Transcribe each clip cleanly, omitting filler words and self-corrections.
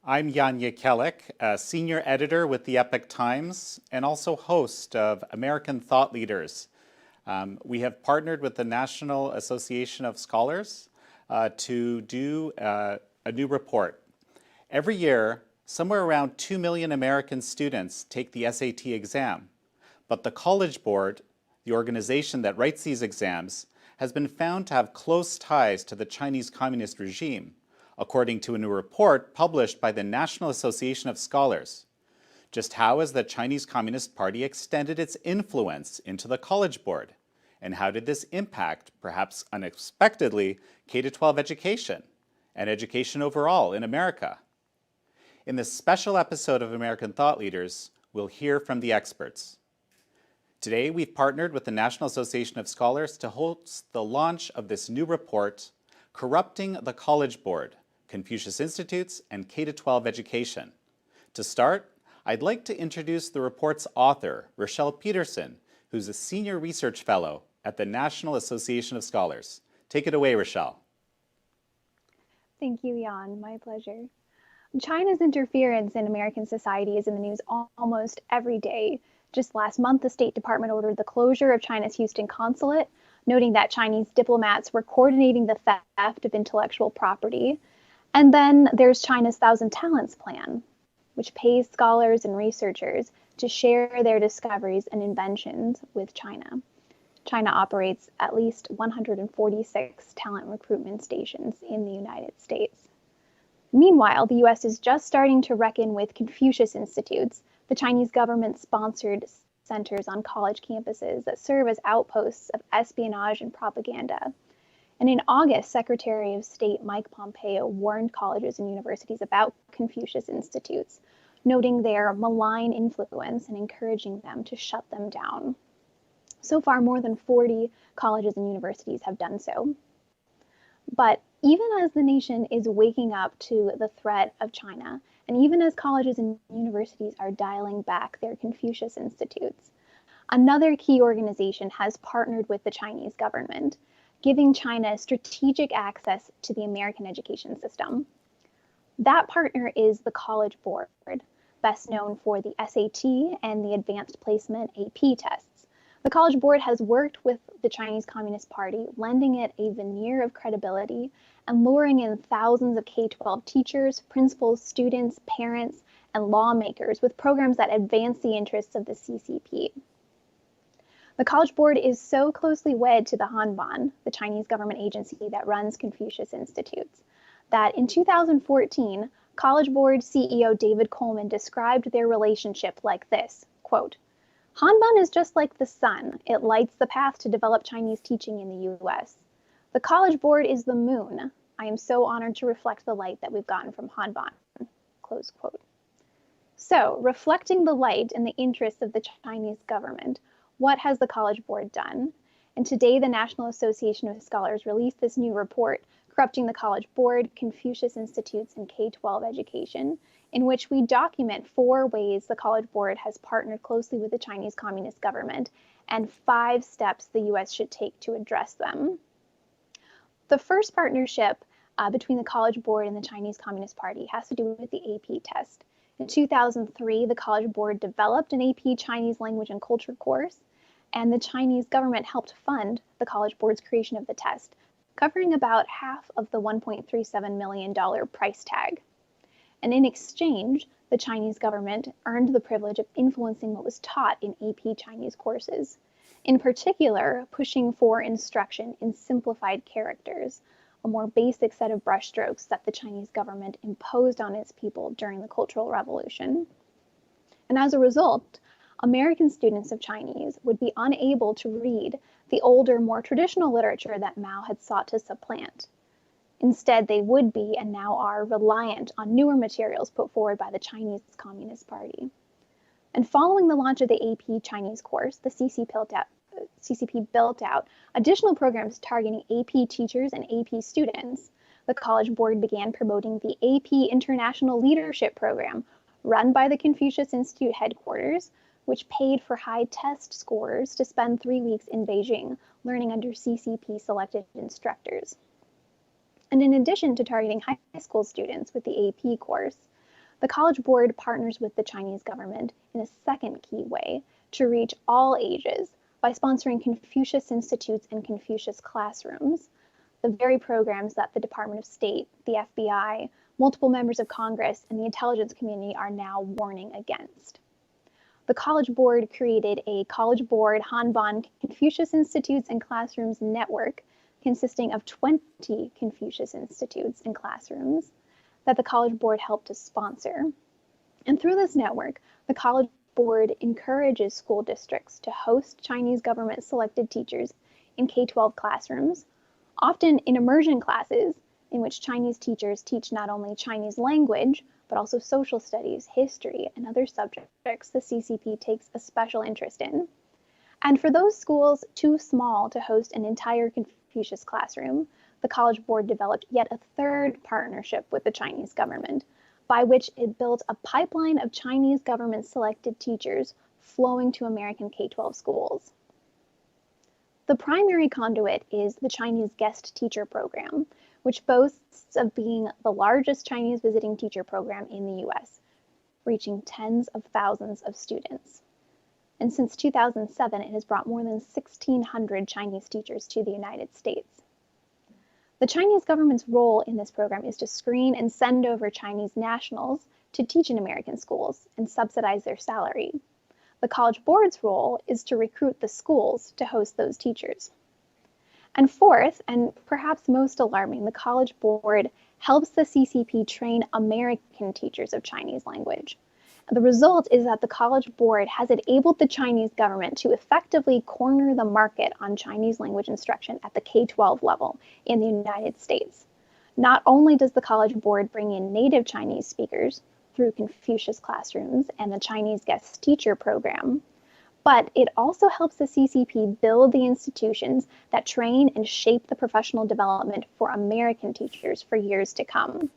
I'm Jekielek, a senior editor with the Epoch Times and also host of American Thought Leaders. We have partnered with the National Association of Scholars to do a new report. Every year, somewhere around 2 million American students take the SAT exam, but the College Board, the organization that writes these exams, has been found to have close ties to the Chinese Communist regime, according to a new report published by the National Association of Scholars. Just how has the Chinese Communist Party extended its influence into the College Board? And how did this impact, perhaps unexpectedly, K-12 education and education overall in America? In this special episode of American Thought Leaders, we'll hear from the experts. Today, we've partnered with the National Association of Scholars to host the launch of this new report, Corrupting the College Board, Confucius Institutes and K-12 Education. To start, I'd like to introduce the report's author, Rachelle Peterson, who's a senior research fellow at the National Association of Scholars. Take it away, Rachelle. Thank you, Jan. My pleasure. China's interference in American society is in the news almost every day. Just last month, the State Department ordered the closure of China's Houston consulate, noting that Chinese diplomats were coordinating the theft of intellectual property. And then there's China's Thousand Talents Plan, which pays scholars and researchers to share their discoveries and inventions with China. China operates at least 146 talent recruitment stations in the United States. Meanwhile, the U.S. is just starting to reckon with Confucius Institutes, the Chinese government-sponsored centers on college campuses that serve as outposts of espionage and propaganda. And in August, Secretary of State Mike Pompeo warned colleges and universities about Confucius Institutes, noting their malign influence and encouraging them to shut them down. So far, more than 40 colleges and universities have done so. But even as the nation is waking up to the threat of China, and even as colleges and universities are dialing back their Confucius Institutes, another key organization has partnered with the Chinese government, giving China strategic access to the American education system. That partner is the College Board, best known for the SAT and the Advanced Placement AP tests. The College Board has worked with the Chinese Communist Party, lending it a veneer of credibility and luring in thousands of K-12 teachers, principals, students, parents, and lawmakers with programs that advance the interests of the CCP. The College Board is so closely wed to the Hanban, the Chinese government agency that runs Confucius Institutes, that in 2014, College Board CEO David Coleman described their relationship like this, quote, "Hanban is just like the sun. It lights the path to develop Chinese teaching in the U.S. The College Board is the moon. I am so honored to reflect the light that we've gotten from Hanban," close quote. So, reflecting the light and the interests of the Chinese government, what has the College Board done? And today, the National Association of Scholars released this new report, Corrupting the College Board, Confucius Institutes, and K-12 Education, in which we document 4 ways the College Board has partnered closely with the Chinese Communist government and 5 steps the U.S. should take to address them. The first partnership between the College Board and the Chinese Communist Party has to do with the AP test. In 2003, the College Board developed an AP Chinese language and culture course, and the Chinese government helped fund the College Board's creation of the test, covering about half of the $1.37 million price tag. And in exchange, the Chinese government earned the privilege of influencing what was taught in AP Chinese courses, in particular, pushing for instruction in simplified characters, a more basic set of brushstrokes that the Chinese government imposed on its people during the Cultural Revolution. And as a result, American students of Chinese would be unable to read the older, more traditional literature that Mao had sought to supplant. Instead, they would be, and now are, reliant on newer materials put forward by the Chinese Communist Party. And following the launch of the AP Chinese course, the CCP built out additional programs targeting AP teachers and AP students. The College Board began promoting the AP International Leadership Program, run by the Confucius Institute headquarters, which paid for high test scores to spend 3 weeks in Beijing, learning under CCP-selected instructors. And in addition to targeting high school students with the AP course, The College Board partners with the Chinese government in a second key way to reach all ages by sponsoring Confucius Institutes and Confucius classrooms, the very programs that the Department of State, the FBI, multiple members of Congress, and the intelligence community are now warning against. The College Board created a College Board Hanban Confucius Institutes and Classrooms network consisting of 20 Confucius Institutes and classrooms that the College Board helped to sponsor. And through this network, the College Board encourages school districts to host Chinese government selected teachers in K-12 classrooms, often in immersion classes in which Chinese teachers teach not only Chinese language, but also social studies, history, and other subjects the CCP takes a special interest in. And for those schools too small to host an entire Confucius classroom, the College Board developed yet a third partnership with the Chinese government, by which it built a pipeline of Chinese government-selected teachers flowing to American K-12 schools. The primary conduit is the Chinese Guest Teacher Program, which boasts of being the largest Chinese visiting teacher program in the US, reaching tens of thousands of students. And since 2007, it has brought more than 1,600 Chinese teachers to the United States. The Chinese government's role in this program is to screen and send over Chinese nationals to teach in American schools and subsidize their salary. The College Board's role is to recruit the schools to host those teachers. And fourth, and perhaps most alarming, the College Board helps the CCP train American teachers of Chinese language. The result is that the College Board has enabled the Chinese government to effectively corner the market on Chinese language instruction at the K-12 level in the United States. Not only does the College Board bring in native Chinese speakers through Confucius classrooms and the Chinese Guest Teacher Program, but it also helps the CCP build the institutions that train and shape the professional development for American teachers for years to come.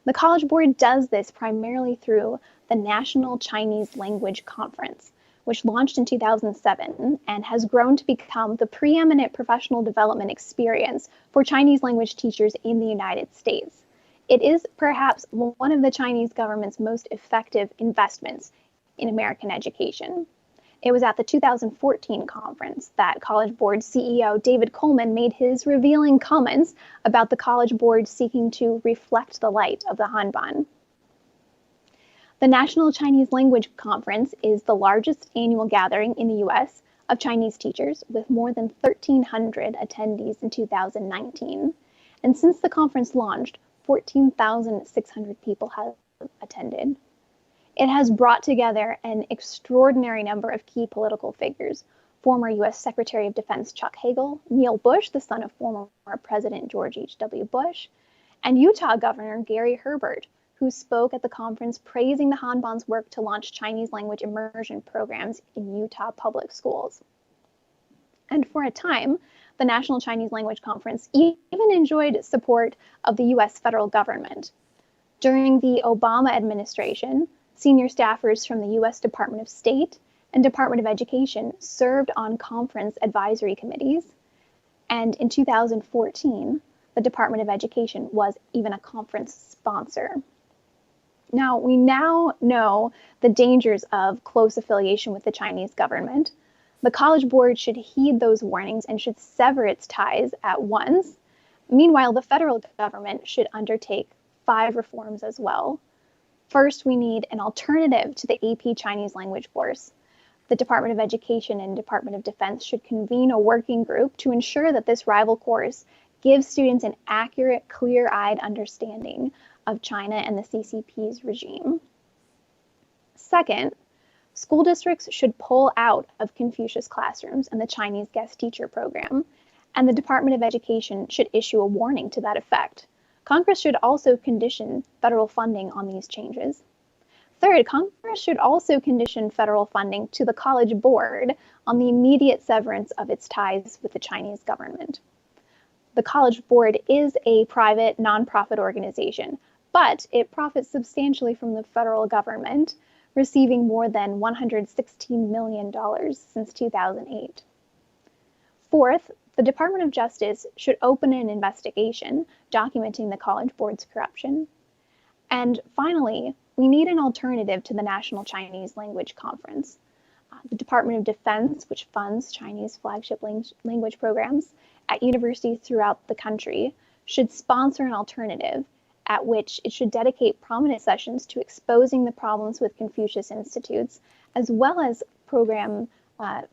The College Board does this primarily through the National Chinese Language Conference, which launched in 2007 and has grown to become the preeminent professional development experience for Chinese language teachers in the United States. It is perhaps one of the Chinese government's most effective investments in American education. It was at the 2014 conference that College Board CEO David Coleman made his revealing comments about the College Board seeking to reflect the light of the Hanban. The National Chinese Language Conference is the largest annual gathering in the US of Chinese teachers, with more than 1,300 attendees in 2019. And since the conference launched, 14,600 people have attended. It has brought together an extraordinary number of key political figures: former U.S. Secretary of Defense Chuck Hagel, Neil Bush, the son of former President George H.W. Bush, and Utah Governor Gary Herbert, who spoke at the conference praising the Hanban's work to launch Chinese language immersion programs in Utah public schools. And for a time, the National Chinese Language Conference even enjoyed support of the U.S. federal government. During the Obama administration, senior staffers from the U.S. Department of State and Department of Education served on conference advisory committees, and in 2014, the Department of Education was even a conference sponsor. Now, we now know the dangers of close affiliation with the Chinese government. The College Board should heed those warnings and should sever its ties at once. Meanwhile, the federal government should undertake 5 reforms as well. First, we need an alternative to the AP Chinese language course. The Department of Education and Department of Defense should convene a working group to ensure that this rival course gives students an accurate, clear-eyed understanding of China and the CCP's regime. Second, school districts should pull out of Confucius classrooms and the Chinese Guest Teacher Program, and the Department of Education should issue a warning to that effect. Congress should also condition federal funding on these changes. Third, Congress should also condition federal funding to the College Board on the immediate severance of its ties with the Chinese government. The College Board is a private, nonprofit organization, but it profits substantially from the federal government, receiving more than $116 million since 2008. Fourth, the Department of Justice should open an investigation documenting the College Board's corruption. And finally, we need an alternative to the National Chinese Language Conference. The Department of Defense, which funds Chinese flagship language programs at universities throughout the country, should sponsor an alternative at which it should dedicate prominent sessions to exposing the problems with Confucius Institutes, as well as program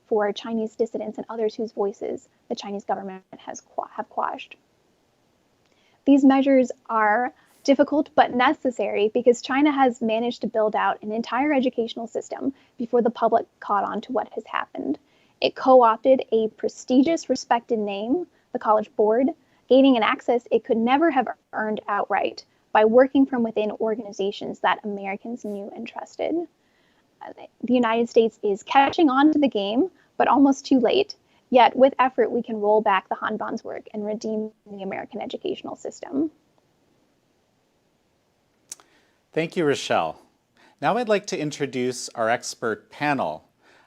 for Chinese dissidents and others whose voices the Chinese government have quashed. These measures are difficult but necessary because China has managed to build out an entire educational system before the public caught on to what has happened. It co-opted a prestigious, respected name, the College Board, gaining an access it could never have earned outright by working from within organizations that Americans knew and trusted. The United States is catching on to the game, but almost too late. Yet, with effort, we can roll back the Hanban's work and redeem the American educational system. Thank you, Rachelle. Now I'd like to introduce our expert panel.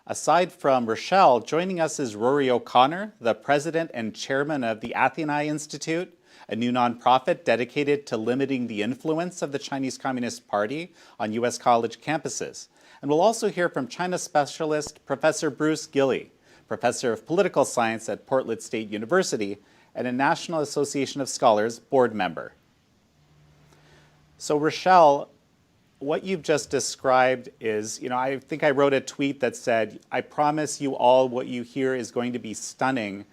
Aside from Rachelle, joining us is Rory O'Connor, the president and chairman of the Athenae Institute, a new nonprofit dedicated to limiting the influence of the Chinese Communist Party on U.S. college campuses. And we'll also hear from China specialist Professor Bruce Gilley, professor of political science at Portland State University and a National Association of Scholars board member. So Rachelle, what you've just described is, I think I wrote a tweet that said, I promise you all what you hear is going to be stunning.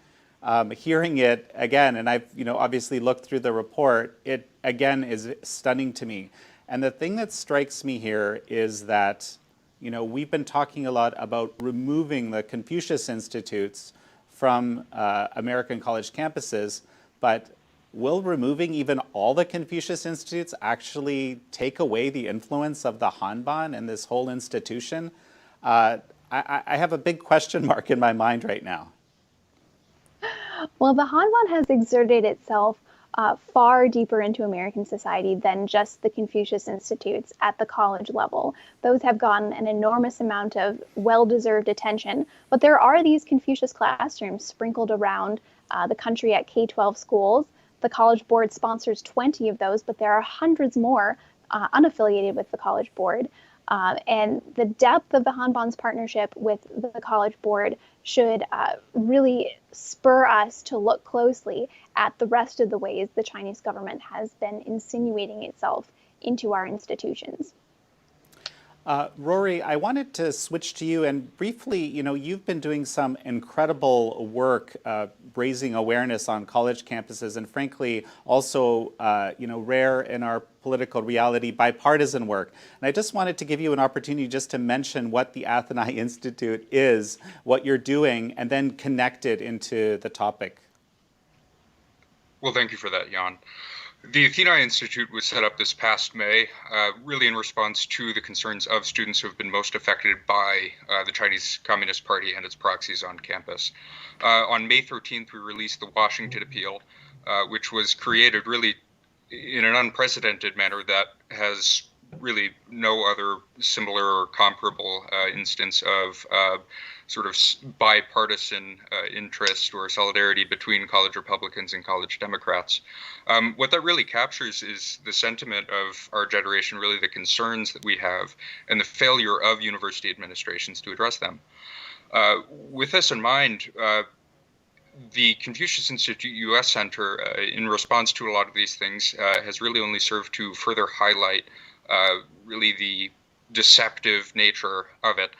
Hearing it again, and I've obviously looked through the report, it again is stunning to me. And the thing that strikes me here is that we've been talking a lot about removing the Confucius Institutes from American college campuses, but will removing even all the Confucius Institutes actually take away the influence of the Hanban and this whole institution? I have a big question mark in my mind right now. Well, the Hanban has exerted itself far deeper into American society than just the Confucius Institutes at the college level. Those have gotten an enormous amount of well-deserved attention, but there are these Confucius classrooms sprinkled around the country at K-12 schools. The College Board sponsors 20 of those, but there are hundreds more unaffiliated with the College Board. And the depth of the Hanban's partnership with the College Board should really spur us to look closely at the rest of the ways the Chinese government has been insinuating itself into our institutions. Rory, I wanted to switch to you and briefly, you've been doing some incredible work raising awareness on college campuses and frankly also, rare in our political reality, bipartisan work. And I just wanted to give you an opportunity just to mention what the Athenae Institute is, what you're doing, and then connect it into the topic. Well, thank you for that, Jan. The Athenae Institute was set up this past May, really in response to the concerns of students who have been most affected by the Chinese Communist Party and its proxies on campus. On May 13th, we released the Washington Appeal, which was created really in an unprecedented manner that has really no other similar or comparable instance of sort of bipartisan interest or solidarity between college Republicans and college Democrats. What that really captures is the sentiment of our generation, really the concerns that we have and the failure of university administrations to address them. With this in mind, the Confucius Institute U.S. Center, in response to a lot of these things, has really only served to further highlight really the deceptive nature of it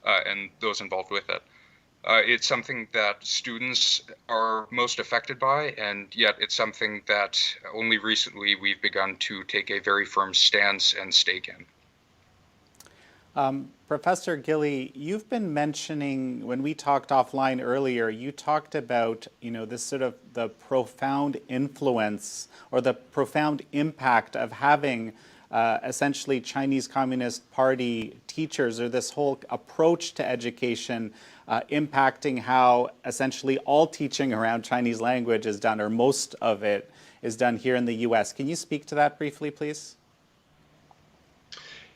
and those involved with it. It's something that students are most affected by, and yet it's something that only recently we've begun to take a very firm stance and stake in. Professor Gilley, you've been mentioning, when we talked offline earlier, you talked about, this sort of the profound influence or the profound impact of having essentially Chinese Communist Party teachers, or this whole approach to education impacting how essentially all teaching around Chinese language is done, or most of it is done here in the US. Can you speak to that briefly, please?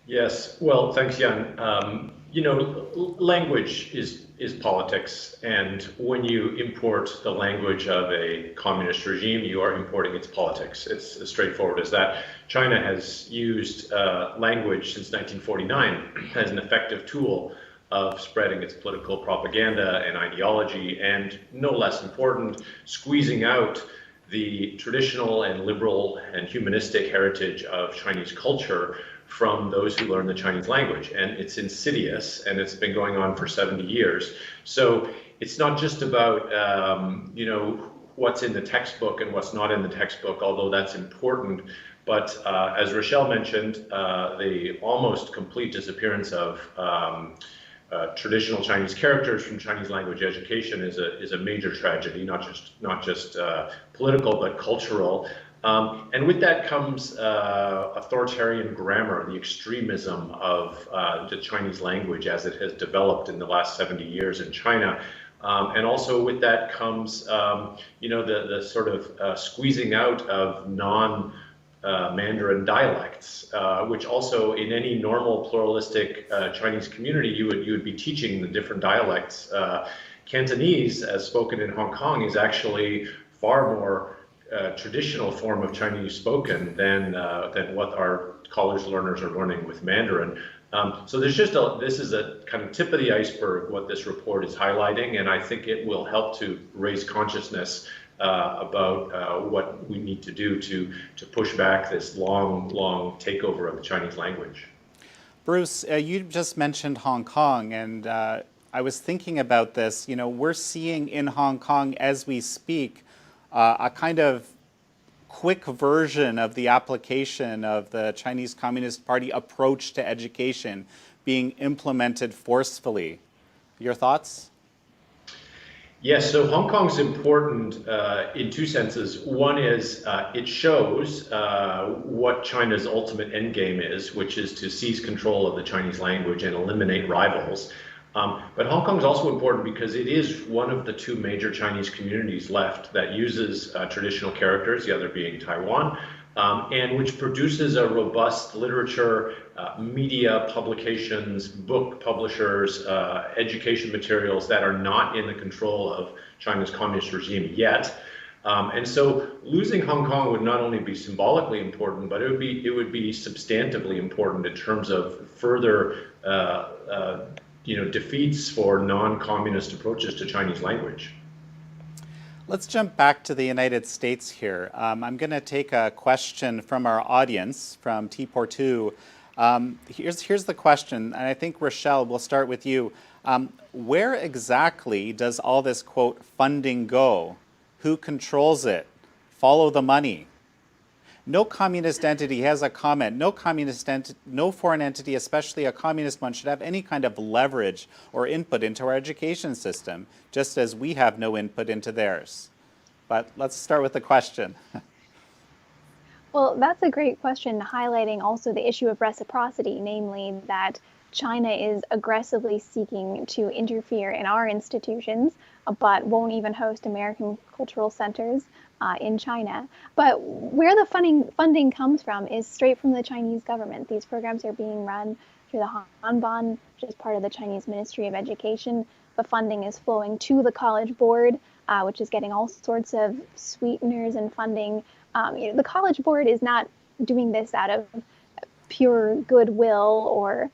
Yes, well, thanks, Jan. Language is politics, and when you import the language of a communist regime, you are importing its politics. It's as straightforward as that. China has used language since 1949 as an effective tool of spreading its political propaganda and ideology, and no less important, squeezing out the traditional and liberal and humanistic heritage of Chinese culture from those who learn the Chinese language. And it's insidious, and it's been going on for 70 years. So it's not just about, what's in the textbook and what's not in the textbook, although that's important. But as Rachelle mentioned, the almost complete disappearance of traditional Chinese characters from Chinese language education is a major tragedy, not just political, but cultural. And with that comes authoritarian grammar, the extremism of the Chinese language as it has developed in the last 70 years in China. And also with that comes, the sort of squeezing out of non-Mandarin dialects, which also in any normal pluralistic Chinese community, you would be teaching the different dialects. Cantonese, as spoken in Hong Kong, is actually far more traditional form of Chinese spoken than what our college learners are learning with Mandarin. So there's this is a kind of tip of the iceberg what this report is highlighting, and I think it will help to raise consciousness about what we need to do to push back this long takeover of the Chinese language. Bruce, you just mentioned Hong Kong, and I was thinking about this. We're seeing in Hong Kong as we speak a kind of quick version of the application of the Chinese Communist Party approach to education being implemented forcefully. Your thoughts? Yes, so Hong Kong's important in two senses. One is it shows what China's ultimate endgame is, which is to seize control of the Chinese language and eliminate rivals. But Hong Kong is also important because it is one of the two major Chinese communities left that uses traditional characters, the other being Taiwan, and which produces a robust literature, media publications, book publishers, education materials that are not in the control of China's communist regime yet. And so losing Hong Kong would not only be symbolically important, but it would be substantively important in terms of further defeats for non-communist approaches to Chinese language. Let's jump back to the United States here. I'm going to take a question from our audience, from T42. Here's the question, and I think, Rachelle, we'll start with you. Where exactly does all this, quote, funding go? Who controls it? Follow the money. No communist entity has a comment. No foreign entity, especially a communist one, should have any kind of leverage or input into our education system, just as we have no input into theirs. But let's start with the question. Well, that's a great question, highlighting also the issue of reciprocity, namely that China is aggressively seeking to interfere in our institutions, but won't even host American cultural centers in China. But where the funding comes from is straight from the Chinese government. These programs are being run through the Hanban, which is part of the Chinese Ministry of Education. The funding is flowing to the College Board, which is getting all sorts of sweeteners and funding. The College Board is not doing this out of pure goodwill or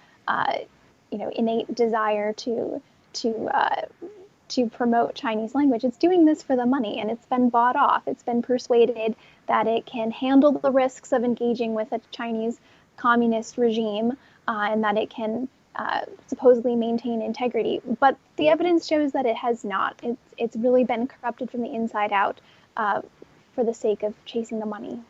innate desire to promote Chinese language. It's doing this for the money, and it's been bought off. It's been persuaded that it can handle the risks of engaging with a Chinese communist regime, and that it can supposedly maintain integrity. But the evidence shows that it has not. It's really been corrupted from the inside out for the sake of chasing the money.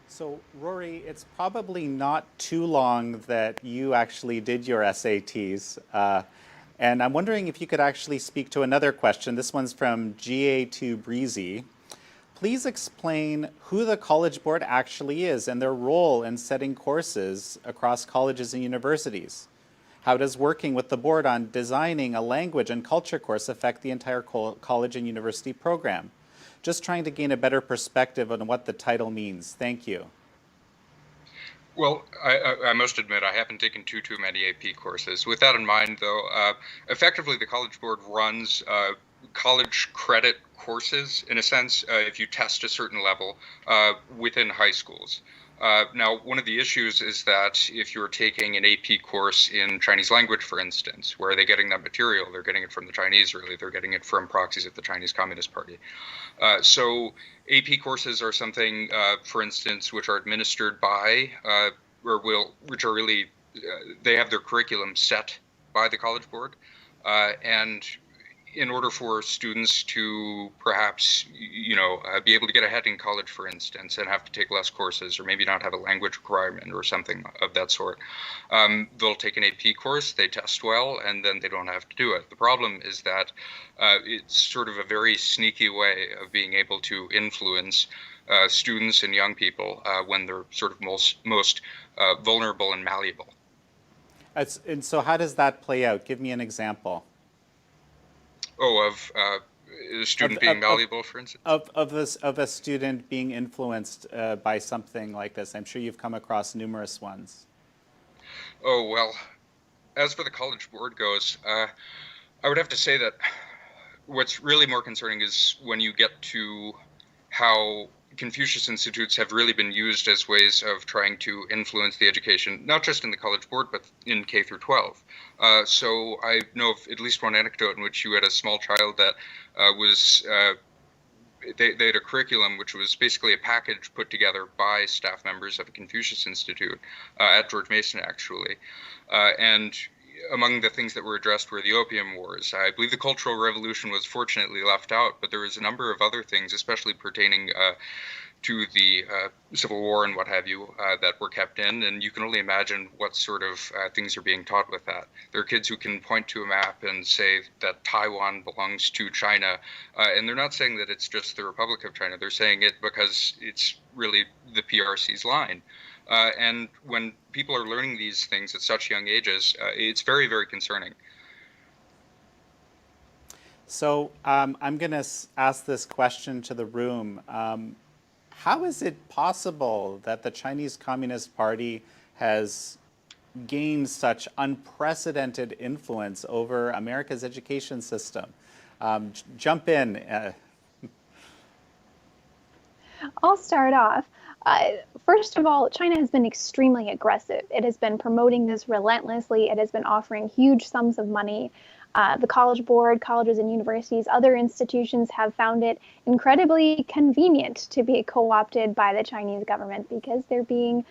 So, Rory, it's probably not too long that you actually did your SATs. And I'm wondering if you could actually speak to another question. This one's from GA2 Breezy. Please explain who the College Board actually is and their role in setting courses across colleges and universities. How does working with the board on designing a language and culture course affect the entire college and university program? Just trying to gain a better perspective on what the title means. Thank you. Well, I must admit I haven't taken too many AP courses. With that in mind, though, effectively the College Board runs college credit courses in a sense if you test a certain level within high schools. Now, one of the issues is that if you're taking an AP course in Chinese language, for instance, where are they getting that material? They're getting it from the Chinese, really. They're getting it from proxies of the Chinese Communist Party. So AP courses are something, for instance, which are administered by, which are really, they have their curriculum set by the College Board. And in order for students to perhaps, be able to get ahead in college, for instance, and have to take less courses or maybe not have a language requirement or something of that sort, they'll take an AP course, they test well, and then they don't have to do it. The problem is that it's sort of a very sneaky way of being able to influence students and young people when they're sort of most vulnerable and malleable. And so how does that play out? Give me an example. Of a student being malleable, for instance? Of a student being influenced by something like this. I'm sure you've come across numerous ones. Oh, well, as for the College Board goes, I would have to say that what's really more concerning is when you get to how Confucius Institutes have really been used as ways of trying to influence the education, not just in the College Board, but in K through 12. So I know of at least one anecdote in which you had a small child that they had a curriculum which was basically a package put together by staff members of a Confucius Institute at George Mason, actually. And among the things that were addressed were the Opium Wars. I believe the Cultural Revolution was fortunately left out, but there was a number of other things, especially pertaining to the Civil War and what have you, that were kept in, and you can only imagine what sort of things are being taught with that. There are kids who can point to a map and say that Taiwan belongs to China, and they're not saying that it's just the Republic of China. They're saying it because it's really the PRC's line. And when people are learning these things at such young ages, it's very, very concerning. So I'm going to ask this question to the room. How is it possible that the Chinese Communist Party has gained such unprecedented influence over America's education system? Jump in. I'll start off. First of all, China has been extremely aggressive. It has been promoting this relentlessly. It has been offering huge sums of money. The College Board, colleges and universities, other institutions have found it incredibly convenient to be co-opted by the Chinese government because they're being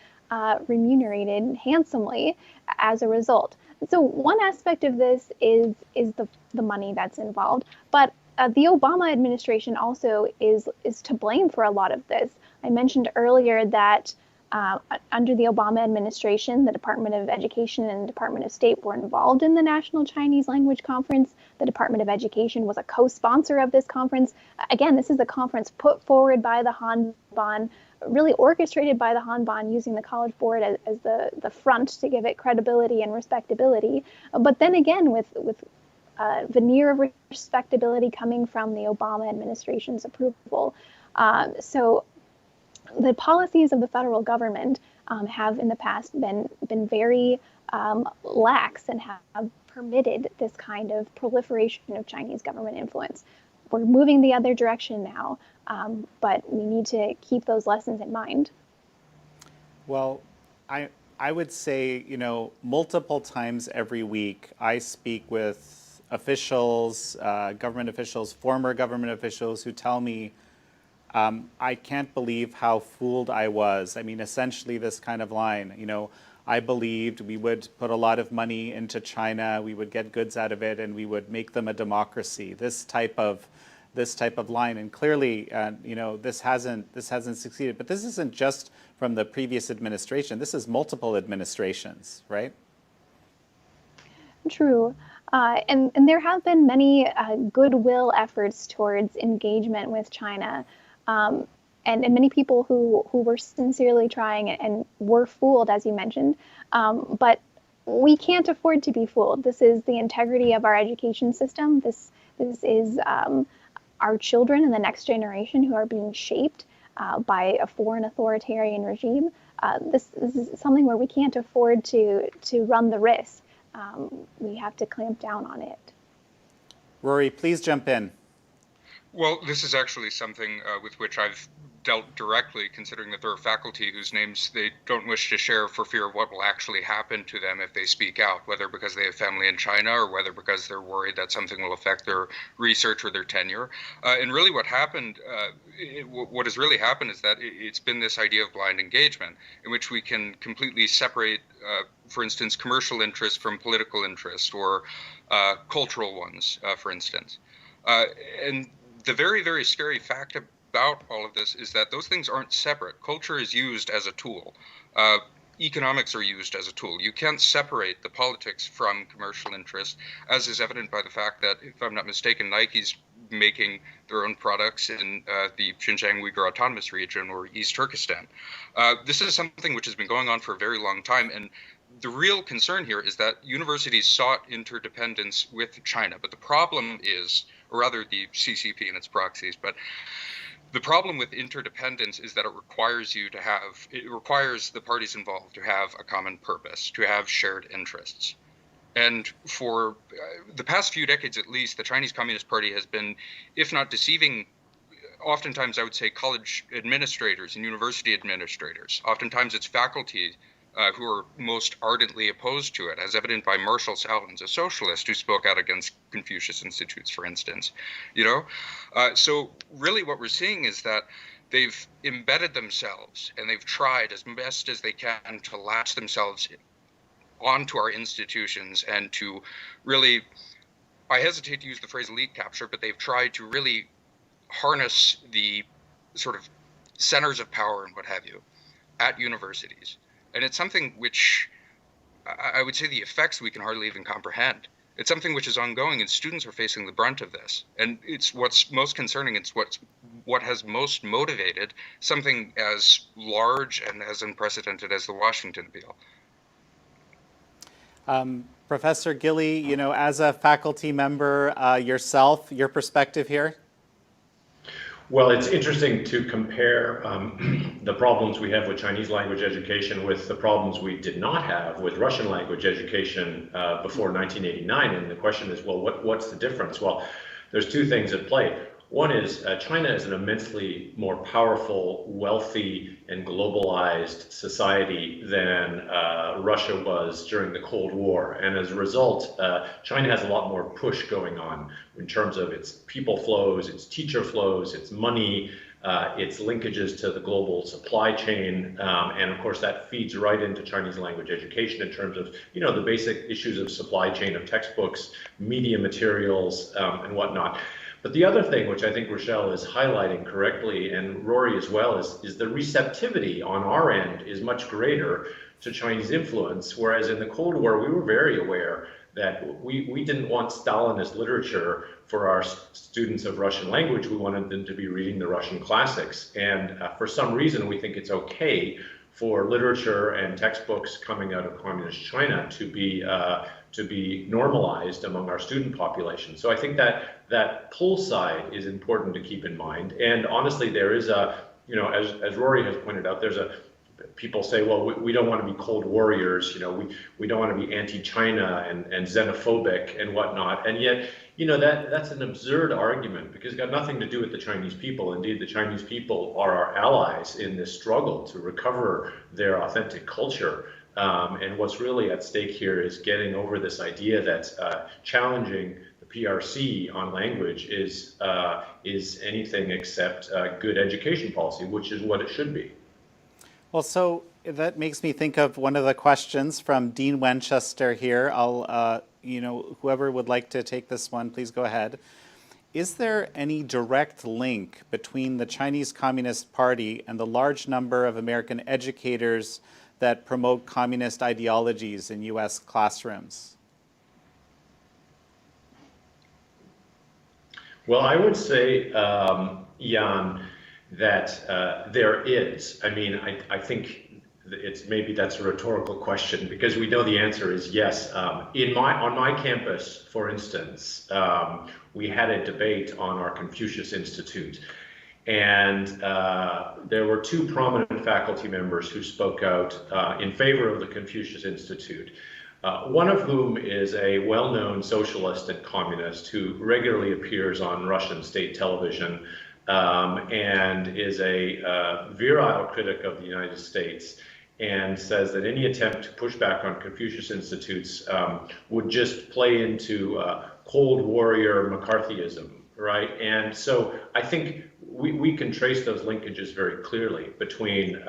remunerated handsomely as a result. So one aspect of this is the money that's involved, but the Obama administration also is to blame for a lot of this. I mentioned earlier that under the Obama administration, the Department of Education and the Department of State were involved in the National Chinese Language Conference. The Department of Education was a co-sponsor of this conference. Again, this is a conference put forward by the Hanban, really orchestrated by the Hanban, using the College Board as the front to give it credibility and respectability. But then again, with veneer of respectability coming from the Obama administration's approval. So the policies of the federal government have in the past been very lax and have permitted this kind of proliferation of Chinese government influence. We're moving the other direction now, but we need to keep those lessons in mind. Well, I would say, multiple times every week, I speak with officials, government officials, former government officials who tell me, I can't believe how fooled I was. I mean, essentially this kind of line, I believed we would put a lot of money into China, we would get goods out of it, and we would make them a democracy. This type of line, and clearly, this hasn't succeeded. But this isn't just from the previous administration. This is multiple administrations, right? True. And there have been many goodwill efforts towards engagement with China. And many people who were sincerely trying and were fooled, as you mentioned. But we can't afford to be fooled. This is the integrity of our education system. This is our children and the next generation who are being shaped by a foreign authoritarian regime. this is something where we can't afford to run the risk. We have to clamp down on it. Rory, please jump in. Well, this is actually something with which I've dealt directly, considering that there are faculty whose names they don't wish to share for fear of what will actually happen to them if they speak out, whether because they have family in China or whether because they're worried that something will affect their research or their tenure. And really what happened, what has really happened is that it's been this idea of blind engagement in which we can completely separate, for instance, commercial interest from political interest or cultural ones, for instance. And the very, very scary fact about all of this is that those things aren't separate. Culture is used as a tool. Economics are used as a tool. You can't separate the politics from commercial interest, as is evident by the fact that, if I'm not mistaken, Nike's making their own products in the Xinjiang Uyghur Autonomous Region or East Turkestan. This is something which has been going on for a very long time, and the real concern here is that universities sought interdependence with China, but the problem is, or rather the CCP and its proxies, but the problem with interdependence is that it requires the parties involved to have a common purpose, to have shared interests. And for the past few decades, at least, the Chinese Communist Party has been, if not deceiving, oftentimes I would say college administrators and university administrators. Oftentimes it's faculty who are most ardently opposed to it, as evident by Marshall Salins, a socialist who spoke out against Confucius Institutes, for instance. So really what we're seeing is that they've embedded themselves and they've tried as best as they can to latch themselves onto our institutions and to really, I hesitate to use the phrase elite capture, but they've tried to really harness the sort of centers of power and what have you at universities. And it's something which I would say the effects we can hardly even comprehend. It's something which is ongoing, and students are facing the brunt of this. And it's what's most concerning. It's what has most motivated something as large and as unprecedented as the Washington Appeal. Professor Gilley, as a faculty member yourself, your perspective here? Well, it's interesting to compare the problems we have with Chinese language education with the problems we did not have with Russian language education before 1989. And the question is, well, what's the difference? Well, there's two things at play. One is China is an immensely more powerful, wealthy, and globalized society than Russia was during the Cold War. And as a result, China has a lot more push going on in terms of its people flows, its teacher flows, its money, its linkages to the global supply chain. And of course, that feeds right into Chinese language education in terms of, the basic issues of supply chain of textbooks, media materials, and whatnot. But the other thing, which I think Rachelle is highlighting correctly, and Rory as well, is the receptivity on our end is much greater to Chinese influence, whereas in the Cold War, we were very aware that we didn't want Stalinist literature for our students of Russian language. We wanted them to be reading the Russian classics. And for some reason, we think it's okay for literature and textbooks coming out of communist China to be normalized among our student population. So I think that pull side is important to keep in mind. And honestly, there is as Rory has pointed out, people say, well, we don't want to be Cold Warriors, we don't want to be anti-China and xenophobic and whatnot. And yet, that's an absurd argument because it's got nothing to do with the Chinese people. Indeed, the Chinese people are our allies in this struggle to recover their authentic culture. And what's really at stake here is getting over this idea that challenging the PRC on language is anything except good education policy, which is what it should be. Well, so that makes me think of one of the questions from Dean Winchester here. I'll, whoever would like to take this one, please go ahead. Is there any direct link between the Chinese Communist Party and the large number of American educators that promote communist ideologies in U.S. classrooms? Well, I would say, Jan, that there is. I mean, I think that's a rhetorical question because we know the answer is yes. On my campus, for instance, we had a debate on our Confucius Institute. And there were two prominent faculty members who spoke out in favor of the Confucius Institute. One of whom is a well-known socialist and communist who regularly appears on Russian state television and is a virile critic of the United States, and says that any attempt to push back on Confucius Institutes would just play into Cold Warrior McCarthyism, right? And so I think we can trace those linkages very clearly between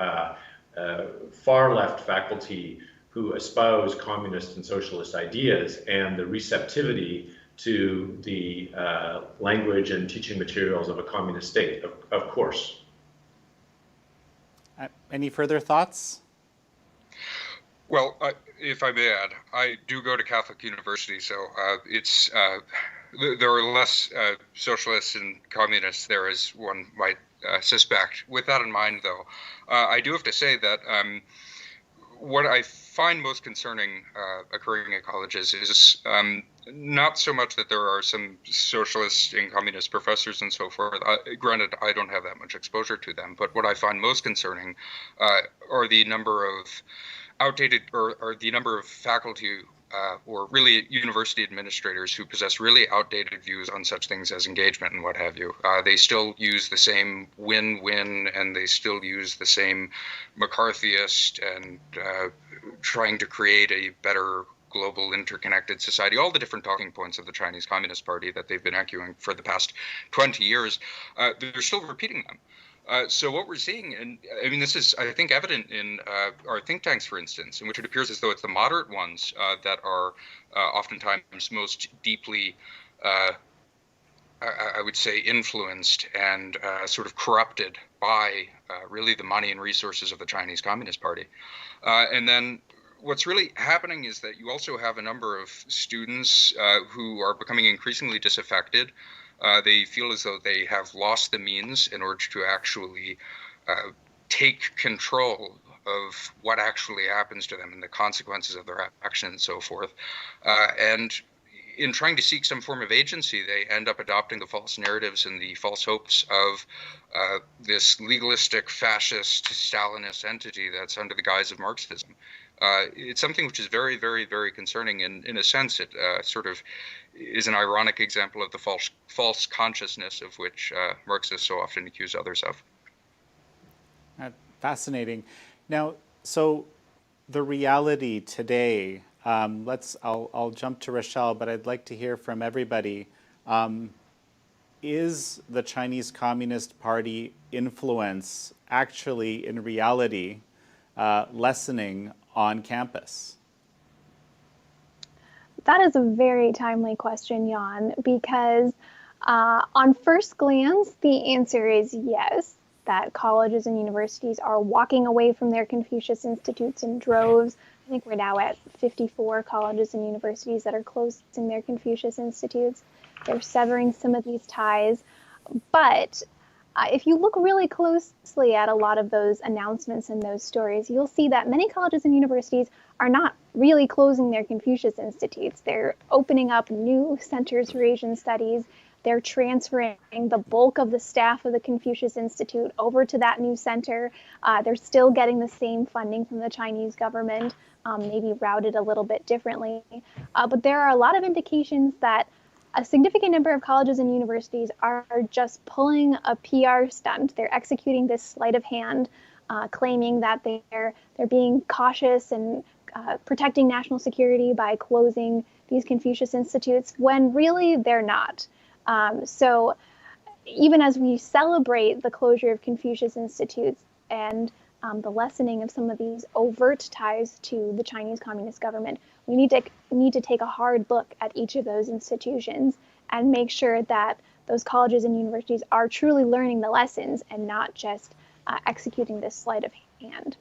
far left faculty who espouse communist and socialist ideas and the receptivity to the language and teaching materials of a communist state, of course. Any further thoughts? Well, if I may add, I do go to Catholic University, so there are less socialists and communists there, as one might suspect. With that in mind, though, I do have to say that what I find most concerning occurring at colleges is not so much that there are some socialist and communist professors and so forth. Granted, I don't have that much exposure to them, but what I find most concerning are the number of outdated or the number of faculty or really university administrators who possess really outdated views on such things as engagement and what have you. They still use the same win-win, and they still use the same McCarthyist and trying to create a better global interconnected society, all the different talking points of the Chinese Communist Party that they've been echoing for the past 20 years, they're still repeating them. So what we're seeing, and I mean, this is, I think, evident in our think tanks, for instance, in which it appears as though it's the moderate ones that are oftentimes most deeply, I would say, influenced and sort of corrupted by really the money and resources of the Chinese Communist Party. And then what's really happening is that you also have a number of students who are becoming increasingly disaffected. They feel as though they have lost the means in order to actually take control of what actually happens to them and the consequences of their action and so forth. And in trying to seek some form of agency, they end up adopting the false narratives and the false hopes of this legalistic, fascist, Stalinist entity that's under the guise of Marxism. It's something which is very, very, very concerning. And in a sense, it sort of is an ironic example of the false consciousness of which Marxists so often accuse others of. Fascinating. Now, so the reality today, I'll jump to Rachelle, but I'd like to hear from everybody. Is the Chinese Communist Party influence actually, in reality, lessening on campus? That is a very timely question, Jan, because on first glance, the answer is yes, that colleges and universities are walking away from their Confucius Institutes in droves. I think we're now at 54 colleges and universities that are closing their Confucius Institutes. They're severing some of these ties. But if you look really closely at a lot of those announcements and those stories, you'll see that many colleges and universities are not really closing their Confucius Institutes. They're opening up new centers for Asian studies. They're transferring the bulk of the staff of the Confucius Institute over to that new center. They're still getting the same funding from the Chinese government, maybe routed a little bit differently. But there are a lot of indications that a significant number of colleges and universities are just pulling a PR stunt. They're executing this sleight of hand, claiming that they're being cautious and protecting national security by closing these Confucius Institutes, when really they're not. So even as we celebrate the closure of Confucius Institutes and the lessening of some of these overt ties to the Chinese Communist government, we need to take a hard look at each of those institutions and make sure that those colleges and universities are truly learning the lessons and not just executing this sleight of hand.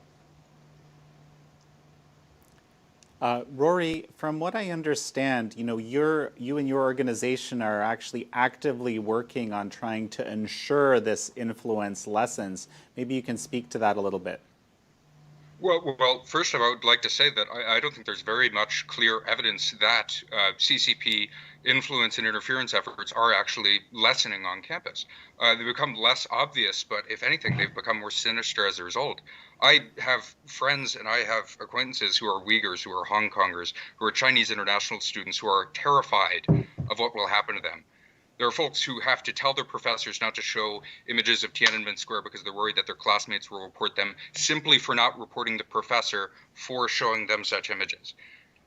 Rory, from what I understand, you and your organization are actually actively working on trying to ensure this influence lessens. Maybe you can speak to that a little bit. Well, first of all, I would like to say that I don't think there's very much clear evidence that CCP influence and interference efforts are actually lessening on campus. They become less obvious, but if anything, they've become more sinister as a result. I have friends and I have acquaintances who are Uyghurs, who are Hong Kongers, who are Chinese international students who are terrified of what will happen to them. There are folks who have to tell their professors not to show images of Tiananmen Square because they're worried that their classmates will report them simply for not reporting the professor for showing them such images.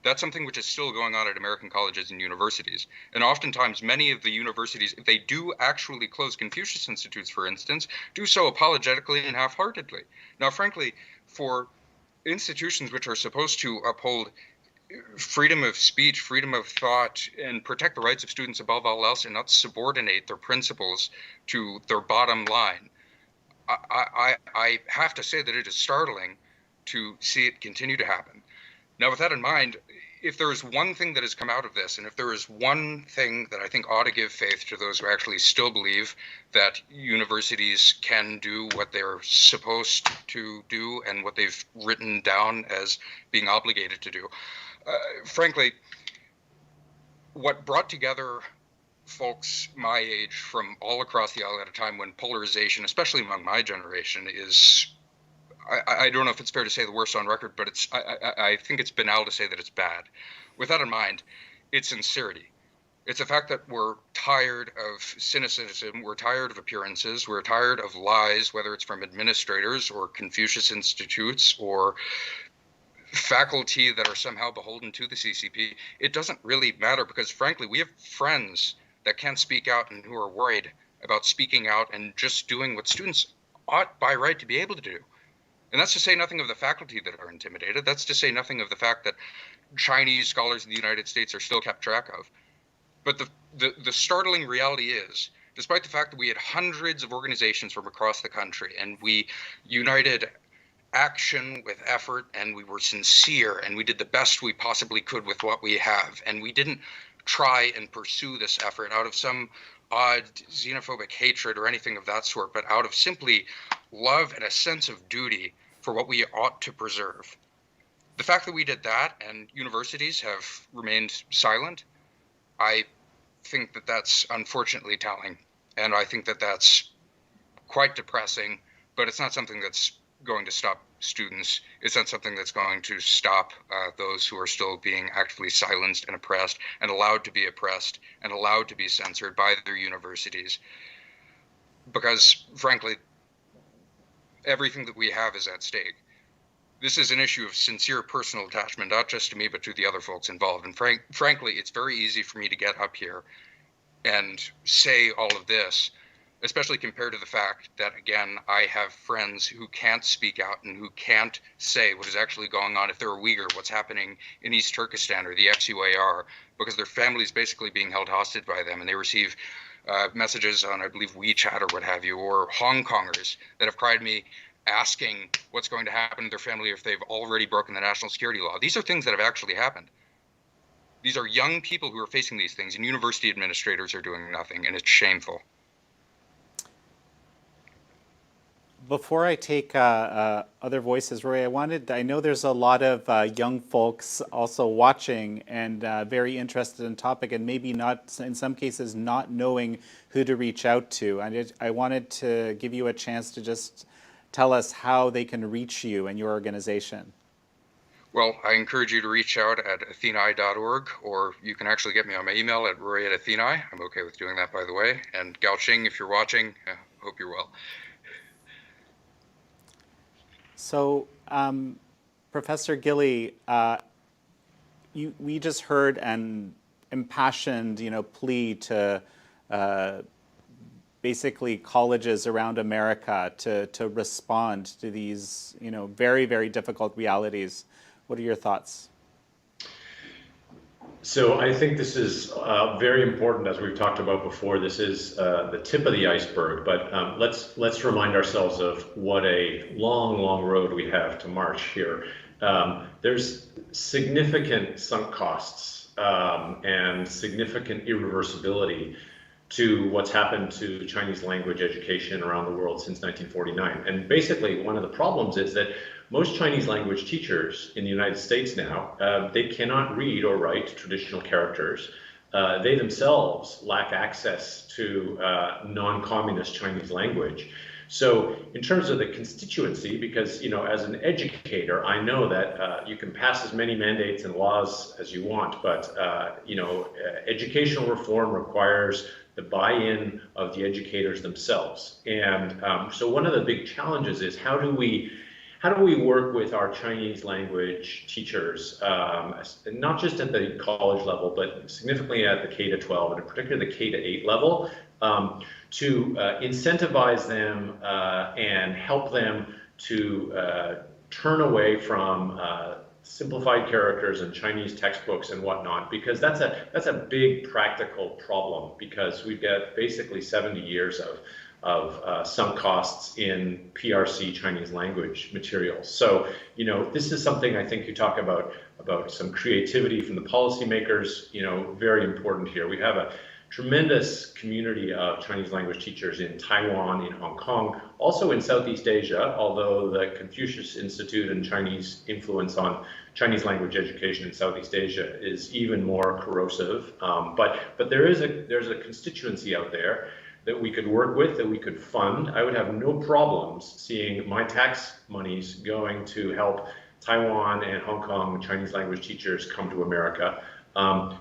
That's something which is still going on at American colleges and universities. And oftentimes, many of the universities, if they do actually close Confucius Institutes, for instance, do so apologetically and half-heartedly. Now, frankly, for institutions which are supposed to uphold freedom of speech, freedom of thought, and protect the rights of students above all else and not subordinate their principles to their bottom line, I have to say that it is startling to see it continue to happen. Now, with that in mind, if there is one thing that has come out of this, and if there is one thing that I think ought to give faith to those who actually still believe that universities can do what they're supposed to do and what they've written down as being obligated to do, frankly, what brought together folks my age from all across the aisle at a time when polarization, especially among my generation, is, I don't know if it's fair to say the worst on record, but I think it's banal to say that it's bad. With that in mind, it's sincerity. It's the fact that we're tired of cynicism, we're tired of appearances, we're tired of lies, whether it's from administrators or Confucius Institutes or faculty that are somehow beholden to the CCP. It doesn't really matter because, frankly, we have friends that can't speak out and who are worried about speaking out and just doing what students ought by right to be able to do. And that's to say nothing of the faculty that are intimidated. That's to say nothing of the fact that Chinese scholars in the United States are still kept track of. But the startling reality is, despite the fact that we had hundreds of organizations from across the country and we united action with effort and we were sincere and we did the best we possibly could with what we have, and we didn't try and pursue this effort out of some odd xenophobic hatred or anything of that sort, but out of simply love and a sense of duty for what we ought to preserve. The fact that we did that and universities have remained silent, I think that that's unfortunately telling, and I think that that's quite depressing, but it's not something that's going to stop students. It's not something that's going to stop those who are still being actively silenced and oppressed and allowed to be oppressed and allowed to be censored by their universities. Because, frankly, everything that we have is at stake. This is an issue of sincere personal attachment, not just to me, but to the other folks involved. And frankly, it's very easy for me to get up here and say all of this, especially compared to the fact that, again, I have friends who can't speak out and who can't say what is actually going on if they're a Uyghur, what's happening in East Turkestan or the XUAR, because their family is basically being held hostage by them, and they receive messages on, I believe, WeChat or what have you, or Hong Kongers that have cried me asking what's going to happen to their family if they've already broken the national security law. These are things that have actually happened. These are young people who are facing these things, and university administrators are doing nothing, and it's shameful. Before I take other voices, Roy, I know there's a lot of young folks also watching and very interested in the topic, and maybe not, in some cases, not knowing who to reach out to. And I wanted to give you a chance to just tell us how they can reach you and your organization. Well, I encourage you to reach out at athenae.org, or you can actually get me on my email at roy@athenae. I'm okay with doing that, by the way. And Gao Xing, if you're watching, hope you're well. So, Professor Gilley, we just heard an impassioned, plea to basically colleges around America to respond to these, very, very difficult realities. What are your thoughts? So I think this is very important, as we've talked about before. This is the tip of the iceberg, but let's remind ourselves of what a long road we have to march here. There's significant sunk costs and significant irreversibility to what's happened to Chinese language education around the world since 1949. And basically, one of the problems is that most Chinese language teachers in the United States now, they cannot read or write traditional characters. They themselves lack access to non-communist Chinese language. So in terms of the constituency, because as an educator, I know that you can pass as many mandates and laws as you want, but educational reform requires the buy-in of the educators themselves. And so one of the big challenges is how do we work with our Chinese language teachers, not just at the college level, but significantly at the K-12 and particularly the K-8 level, to incentivize them and help them to turn away from simplified characters and Chinese textbooks and whatnot, because that's a big practical problem, because we've got basically 70 years of sunk costs in PRC Chinese language materials. So, this is something I think you talk about some creativity from the policymakers, very important here. We have a tremendous community of Chinese language teachers in Taiwan, in Hong Kong, also in Southeast Asia, although the Confucius Institute and Chinese influence on Chinese language education in Southeast Asia is even more corrosive. But there's a constituency out there that we could work with, that we could fund. I would have no problems seeing my tax monies going to help Taiwan and Hong Kong Chinese language teachers come to America.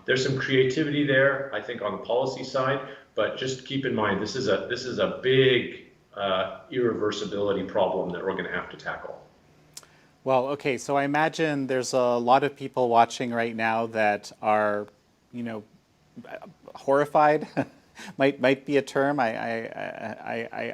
There's some creativity there, I think, on the policy side, but just keep in mind this is a big irreversibility problem that we're going to have to tackle. Well, okay, so I imagine there's a lot of people watching right now that are, horrified. might be a term I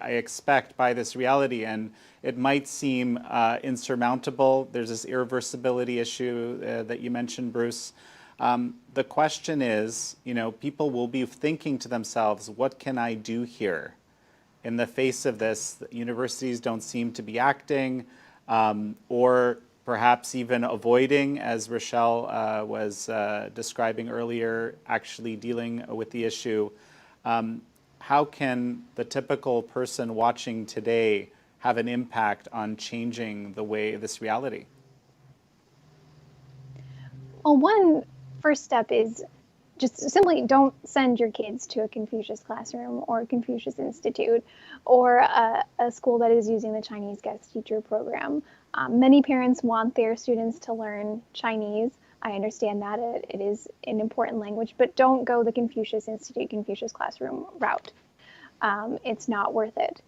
expect by this reality, and it might seem insurmountable. There's this irreversibility issue that you mentioned, Bruce. The question is, people will be thinking to themselves, what can I do here? In the face of this, universities don't seem to be acting, or perhaps even avoiding, as Rachelle was describing earlier, actually dealing with the issue. How can the typical person watching today have an impact on changing the way this reality? Well, one first step is just simply don't send your kids to a Confucius classroom or a Confucius Institute or a school that is using the Chinese guest teacher program. Many parents want their students to learn Chinese. I understand that it is an important language, but don't go the Confucius Institute, Confucius classroom route. It's not worth it.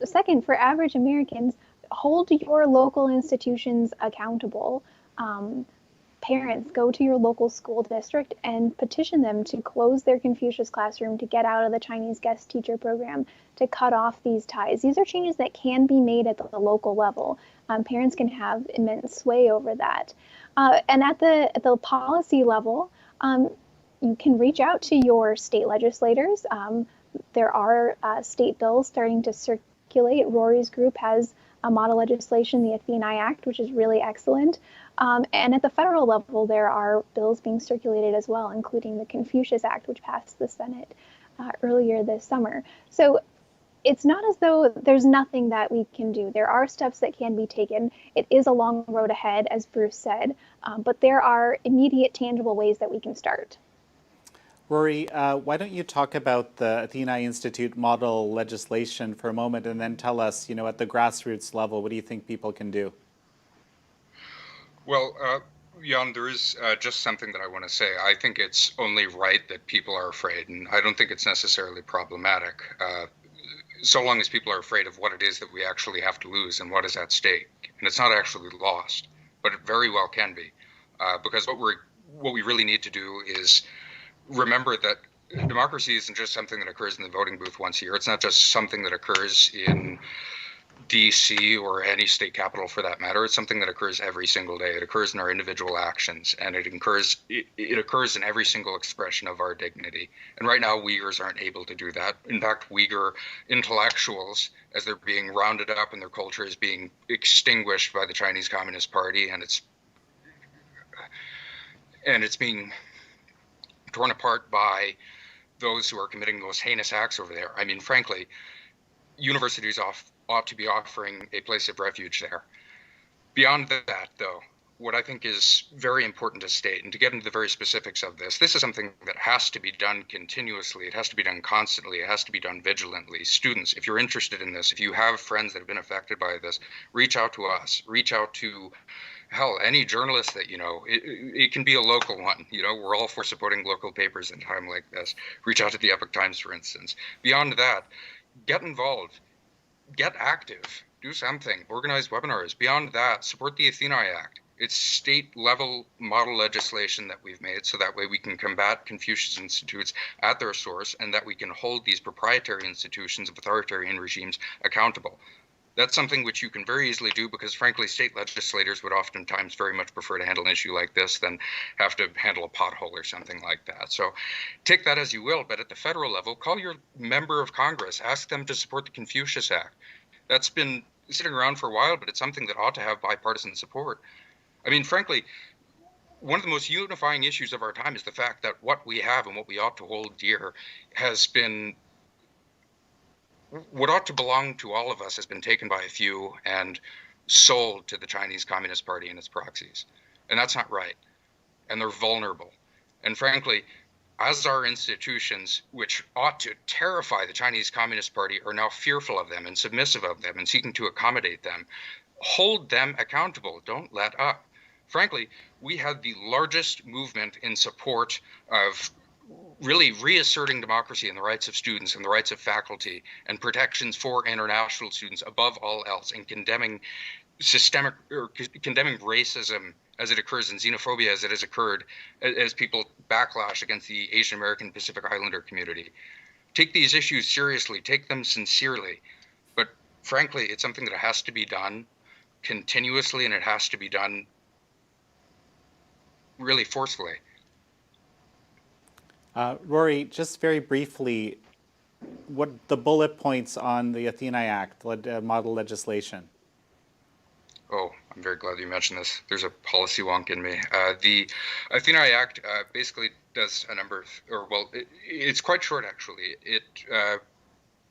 Second, for average Americans, hold your local institutions accountable. Parents, go to your local school district and petition them to close their Confucius classroom, to get out of the Chinese guest teacher program, to cut off these ties. These are changes that can be made at the local level. Parents can have immense sway over that. And at the policy level, you can reach out to your state legislators. There are state bills starting to circulate. Rory's group has a model legislation, the Atheni Act, which is really excellent. And at the federal level, there are bills being circulated as well, including the Confucius Act, which passed the Senate earlier this summer. So it's not as though there's nothing that we can do. There are steps that can be taken. It is a long road ahead, as Bruce said, but there are immediate, tangible ways that we can start. Rory, why don't you talk about the Atheni Institute model legislation for a moment, and then tell us, at the grassroots level, what do you think people can do? Well, Jan, there is just something that I want to say. I think it's only right that people are afraid, and I don't think it's necessarily problematic, so long as people are afraid of what it is that we actually have to lose and what is at stake. And it's not actually lost, but it very well can be, because what we really need to do is remember that democracy isn't just something that occurs in the voting booth once a year. It's not just something that occurs in DC or any state capital for that matter. It's something that occurs every single day. It occurs in our individual actions, and it occurs in every single expression of our dignity. And right now, Uyghurs aren't able to do that. In fact, Uyghur intellectuals, as they're being rounded up and their culture is being extinguished by the Chinese Communist Party, and it's being torn apart by those who are committing those heinous acts over there. I mean, frankly, universities ought to be offering a place of refuge there. Beyond that, though, what I think is very important to state, and to get into the very specifics of this is something that has to be done continuously. It has to be done constantly. It has to be done vigilantly. Students, if you're interested in this, if you have friends that have been affected by this, reach out to us. Reach out to, hell, any journalist that you know. It can be a local one. You know, we're all for supporting local papers in a time like this. Reach out to the Epoch Times, for instance. Beyond that, get involved. Get active. Do something. Organize webinars. Beyond that, support the Athena Act. It's state-level model legislation that we've made, so that way we can combat Confucius Institutes at their source, and that we can hold these proprietary institutions of authoritarian regimes accountable. That's something which you can very easily do, because frankly, state legislators would oftentimes very much prefer to handle an issue like this than have to handle a pothole or something like that. So take that as you will, but at the federal level, call your member of Congress, ask them to support the Confucius Act. That's been sitting around for a while, but it's something that ought to have bipartisan support. I mean, frankly, one of the most unifying issues of our time is the fact that what we have and what we ought to hold dear has been, what ought to belong to all of us has been taken by a few and sold to the Chinese Communist Party and its proxies. And that's not right. And they're vulnerable. And frankly, as our institutions, which ought to terrify the Chinese Communist Party, are now fearful of them and submissive of them and seeking to accommodate them, hold them accountable. Don't let up. Frankly, we had the largest movement in support of really reasserting democracy and the rights of students and the rights of faculty and protections for international students above all else, and condemning condemning racism as it occurs and xenophobia as it has occurred as people backlash against the Asian American Pacific Islander community. Take these issues seriously, take them sincerely, but frankly, it's something that has to be done continuously, and it has to be done really forcefully. Rory, just very briefly, what the bullet points on the Athena Act, model legislation? Oh, I'm very glad you mentioned this. There's a policy wonk in me. The Athena Act basically does a number of, it's quite short actually. It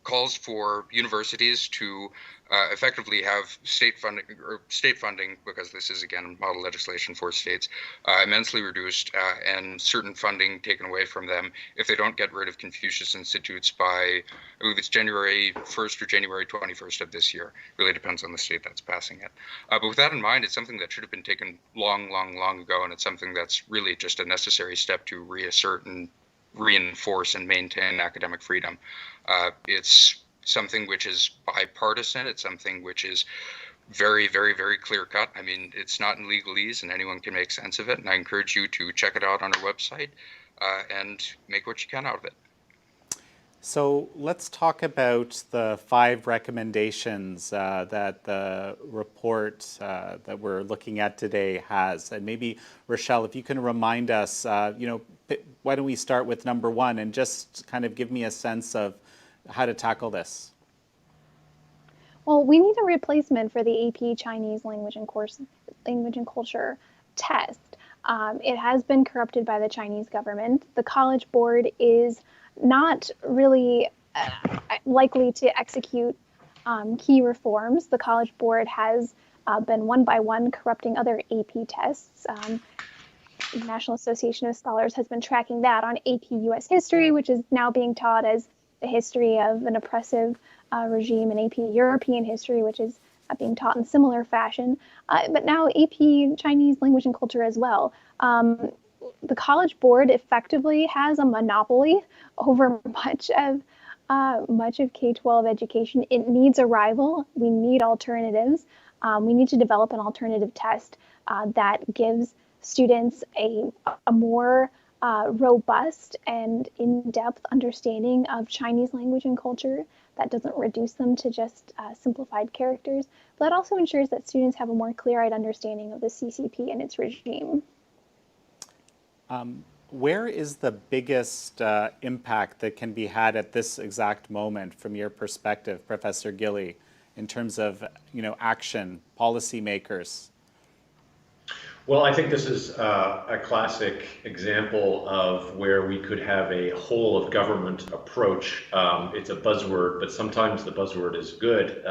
calls for universities to effectively have state funding, because this is again model legislation for states, immensely reduced, and certain funding taken away from them if they don't get rid of Confucius Institutes by, I believe it's January 1st or January 21st of this year. Really depends on the state that's passing it. But with that in mind, it's something that should have been taken long ago, and it's something that's really just a necessary step to reassert and reinforce and maintain academic freedom. It's something which is bipartisan. It's something which is very clear cut. I mean, it's not in legalese and anyone can make sense of it. And I encourage you to check it out on our website and make what you can out of it. So let's talk about the 5 recommendations that the report that we're looking at today has. And maybe, Rachelle, if you can remind us, why don't we start with number 1 and just kind of give me a sense of how to tackle this? Well, we need a replacement for the AP Chinese language and culture test. It has been corrupted by the Chinese government. The College Board is not really likely to execute key reforms. The College Board has been one by one corrupting other AP tests. The National Association of Scholars has been tracking that on AP US History, which is now being taught as the history of an oppressive regime, and AP European History, which is being taught in similar fashion, but now AP Chinese language and culture as well. The College Board effectively has a monopoly over much of K-12 education. It needs a rival. We need alternatives. We need to develop an alternative test that gives students a more robust and in-depth understanding of Chinese language and culture that doesn't reduce them to just simplified characters, but that also ensures that students have a more clear-eyed understanding of the CCP and its regime. Where is the biggest impact that can be had at this exact moment from your perspective, Professor Gilley, in terms of action, policymakers? Well, I think this is a classic example of where we could have a whole of government approach. It's a buzzword, but sometimes the buzzword is good.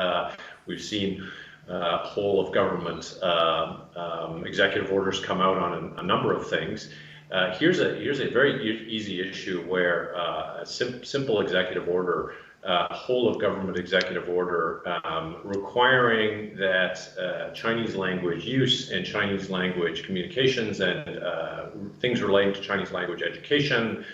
We've seen whole of government executive orders come out on a number of things. Here's a very easy issue where a simple executive order, whole of government executive order, requiring that Chinese language use and Chinese language communications and things relating to Chinese language education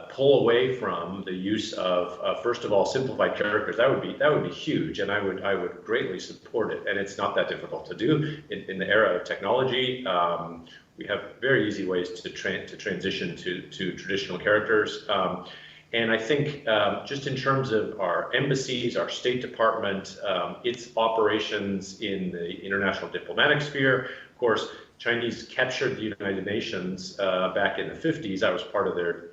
pull away from the use of first of all simplified characters. That would be huge, and I would greatly support it. And it's not that difficult to do in the era of technology. We have very easy ways to transition to traditional characters. And I think just in terms of our embassies, our State Department, its operations in the international diplomatic sphere, of course, Chinese captured the United Nations back in the 50s. I was part of their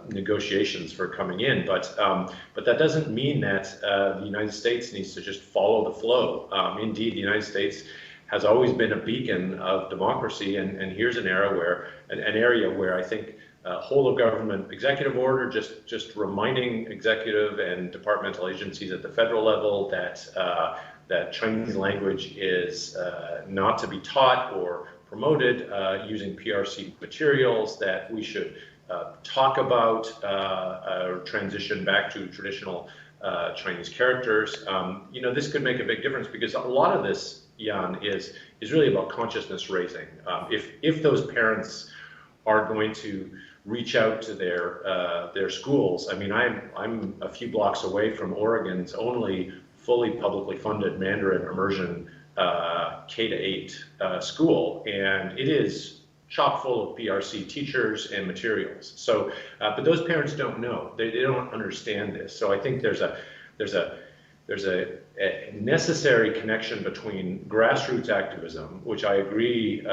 negotiations for coming in, but that doesn't mean that the United States needs to just follow the flow. Indeed, the United States has always been a beacon of democracy, and here's an area where I think whole of government executive order, just reminding executive and departmental agencies at the federal level that Chinese language is not to be taught or promoted using PRC materials, that we should talk about transition back to traditional Chinese characters. This could make a big difference, because a lot of this, Jan, is really about consciousness raising. If those parents are going to reach out to their schools, I mean, I'm a few blocks away from Oregon's only fully publicly funded Mandarin immersion K-8 school, and it is chock full of PRC teachers and materials. So, but those parents don't know; they don't understand this. So I think there's a necessary connection between grassroots activism, which I agree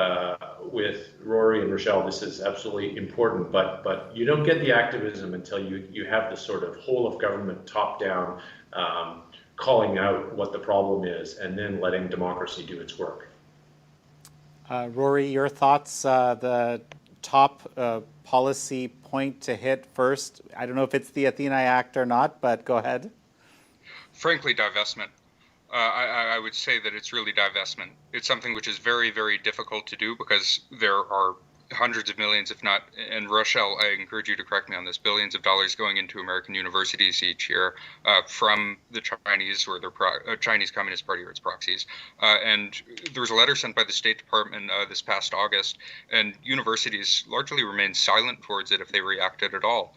with Rory and Rachelle. This is absolutely important, but you don't get the activism until you have the sort of whole of government top-down calling out what the problem is, and then letting democracy do its work. Rory, your thoughts, the top policy point to hit first? I don't know if it's the Athena Act or not, but go ahead. Frankly, divestment. I would say that it's really divestment. It's something which is very, very difficult to do, because there are hundreds of millions, if not, and Rachelle, I encourage you to correct me on this, billions of dollars going into American universities each year from the Chinese or their Chinese Communist Party or its proxies. And there was a letter sent by the State Department this past August, and universities largely remained silent towards it, if they reacted at all.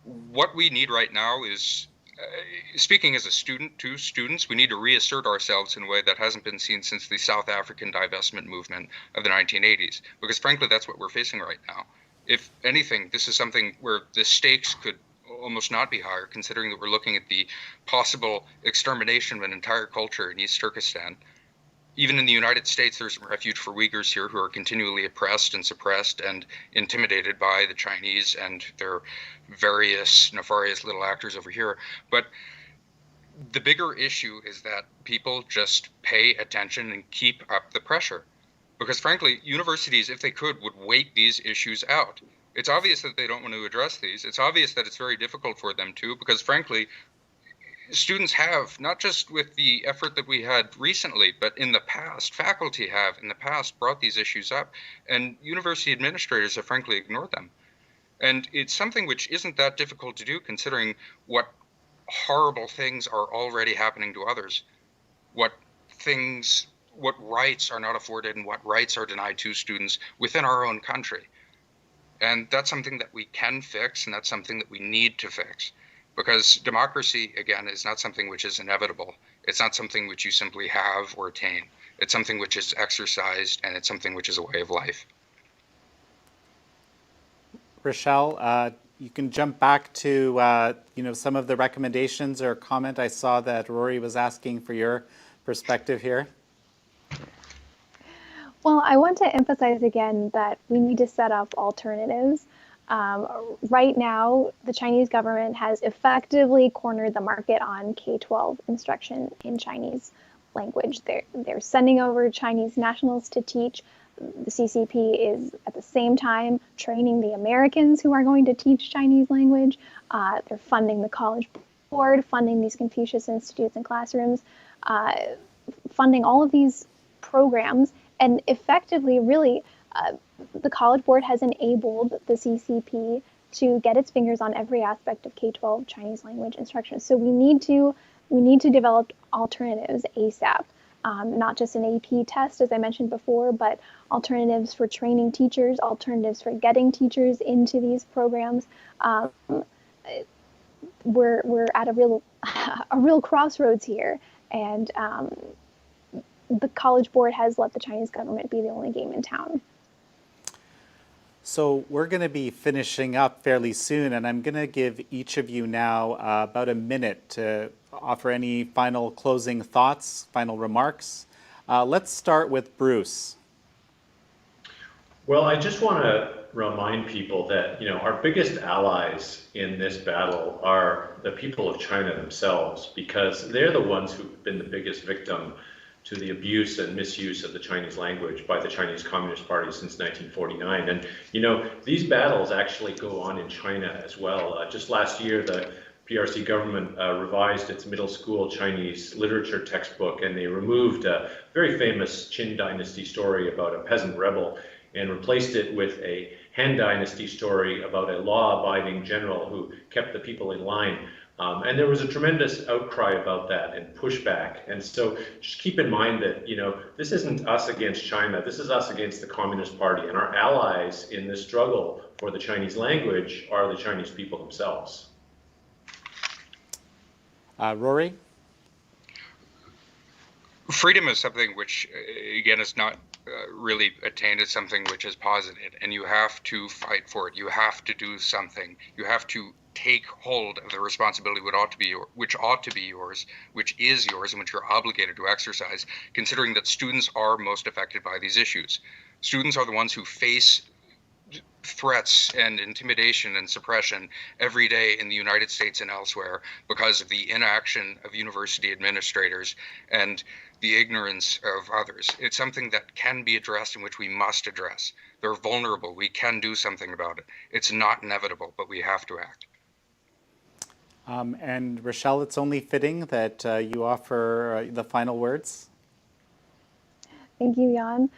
What we need right now is, speaking as a student to students, we need to reassert ourselves in a way that hasn't been seen since the South African divestment movement of the 1980s, because frankly, that's what we're facing right now. If anything, this is something where the stakes could almost not be higher, considering that we're looking at the possible extermination of an entire culture in East Turkestan. Even in the United States, there's refuge for Uyghurs here who are continually oppressed and suppressed and intimidated by the Chinese and their various nefarious little actors over here. But the bigger issue is that people just pay attention and keep up the pressure. Because frankly, universities, if they could, would wait these issues out. It's obvious that they don't want to address these. It's obvious that it's very difficult for them to, because frankly, students have, not just with the effort that we had recently, but in the past, faculty have in the past brought these issues up, and university administrators have frankly ignored them. And it's something which isn't that difficult to do, considering what horrible things are already happening to others, what rights are not afforded and what rights are denied to students within our own country. And that's something that we can fix, and that's something that we need to fix. Because democracy, again, is not something which is inevitable. It's not something which you simply have or attain. It's something which is exercised, and it's something which is a way of life. Rachelle, you can jump back to some of the recommendations or comment. I saw that Rory was asking for your perspective here. Well, I want to emphasize again that we need to set up alternatives. Right now, the Chinese government has effectively cornered the market on K-12 instruction in Chinese language. They're sending over Chinese nationals to teach. The CCP is at the same time training the Americans who are going to teach Chinese language. They're funding the College Board, funding these Confucius Institutes and classrooms, funding all of these programs, and effectively, really, the College Board has enabled the CCP to get its fingers on every aspect of K-12 Chinese language instruction. So we need to develop alternatives ASAP, not just an AP test, as I mentioned before, but alternatives for training teachers, alternatives for getting teachers into these programs. We're at a real crossroads here, and the College Board has let the Chinese government be the only game in town. So we're going to be finishing up fairly soon, and I'm going to give each of you now about a minute to offer any final closing thoughts, final remarks. Let's start with Bruce. Well, I just want to remind people that, our biggest allies in this battle are the people of China themselves, because they're the ones who've been the biggest victim to the abuse and misuse of the Chinese language by the Chinese Communist Party since 1949. And, these battles actually go on in China as well. Just last year, the PRC government revised its middle school Chinese literature textbook, and they removed a very famous Qin Dynasty story about a peasant rebel and replaced it with a Han Dynasty story about a law-abiding general who kept the people in line. And there was a tremendous outcry about that and pushback. And so just keep in mind that, this isn't us against China. This is us against the Communist Party. And our allies in this struggle for the Chinese language are the Chinese people themselves. Rory? Freedom is something which, again, is not really attained. It's something which is posited, and you have to fight for it. You have to do something. You have to take hold of the responsibility which ought to be yours, which is yours, and which you're obligated to exercise, considering that students are most affected by these issues. Students are the ones who face threats and intimidation and suppression every day in the United States and elsewhere because of the inaction of university administrators and the ignorance of others. It's something that can be addressed and which we must address. They're vulnerable. We can do something about it. It's not inevitable, but we have to act. And Rachelle, it's only fitting that you offer the final words. Thank you, Jan.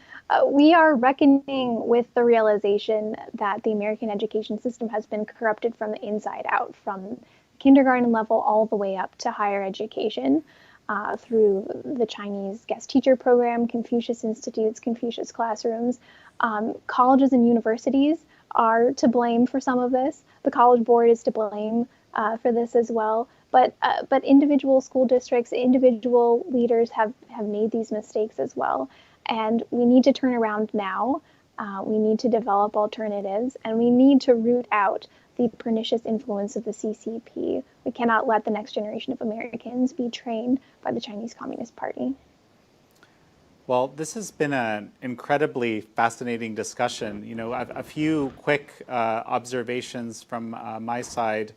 We are reckoning with the realization that the American education system has been corrupted from the inside out, from kindergarten level all the way up to higher education, through the Chinese guest teacher program, Confucius Institutes, Confucius classrooms. Colleges and universities are to blame for some of this. The College Board is to blame for this as well. But individual school districts, individual leaders have made these mistakes as well. And we need to turn around now. We need to develop alternatives, and we need to root out the pernicious influence of the CCP. We cannot let the next generation of Americans be trained by the Chinese Communist Party. Well, this has been an incredibly fascinating discussion. A few quick observations from my side.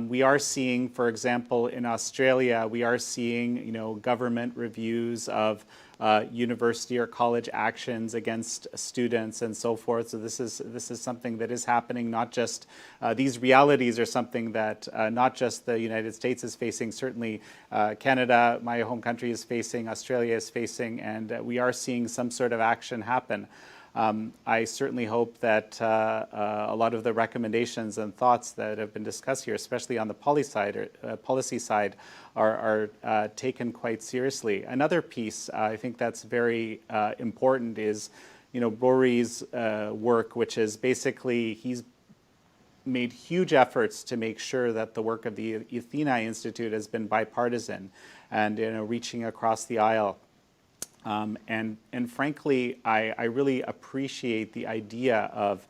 We are seeing, for example, in Australia, we are seeing, government reviews of university or college actions against students and so forth. So this is something that is happening. Not just these realities are something that not just the United States is facing. Certainly, Canada, my home country, is facing. Australia is facing, and we are seeing some sort of action happen. I certainly hope that a lot of the recommendations and thoughts that have been discussed here, especially on the policy side, are taken quite seriously. Another piece I think that's very important is, Rory's work, which is basically he's made huge efforts to make sure that the work of the Athena Institute has been bipartisan and reaching across the aisle. And frankly, I really appreciate the idea of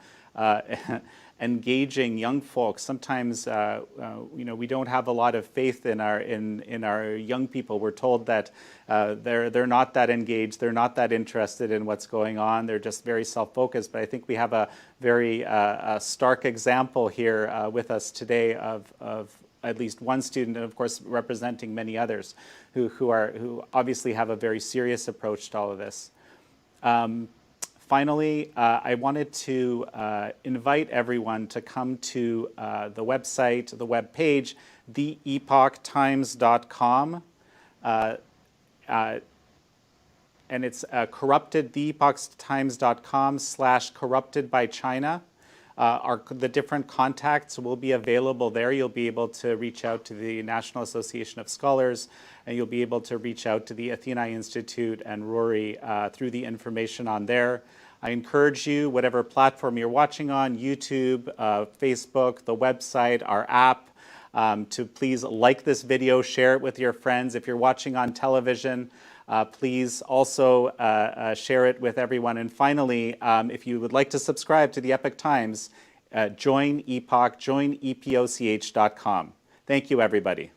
engaging young folks. Sometimes, we don't have a lot of faith in our young people. We're told that they're not that engaged, they're not that interested in what's going on. They're just very self-focused. But I think we have a very stark example here with us today of at least one student, and of course representing many others who obviously have a very serious approach to all of this. Finally, I wanted to invite everyone to come to the website, the web page, theepochtimes.com. And it's theepochtimes.com/corrupted-by-China. The different contacts will be available there. You'll be able to reach out to the National Association of Scholars, and you'll be able to reach out to the Athena Institute and Rory through the information on there. I encourage you, whatever platform you're watching on, YouTube, Facebook, the website, our app, to please like this video, share it with your friends. If you're watching on television, please also share it with everyone. And finally, if you would like to subscribe to the Epoch Times, join Epoch, join epoch.com. Thank you, everybody.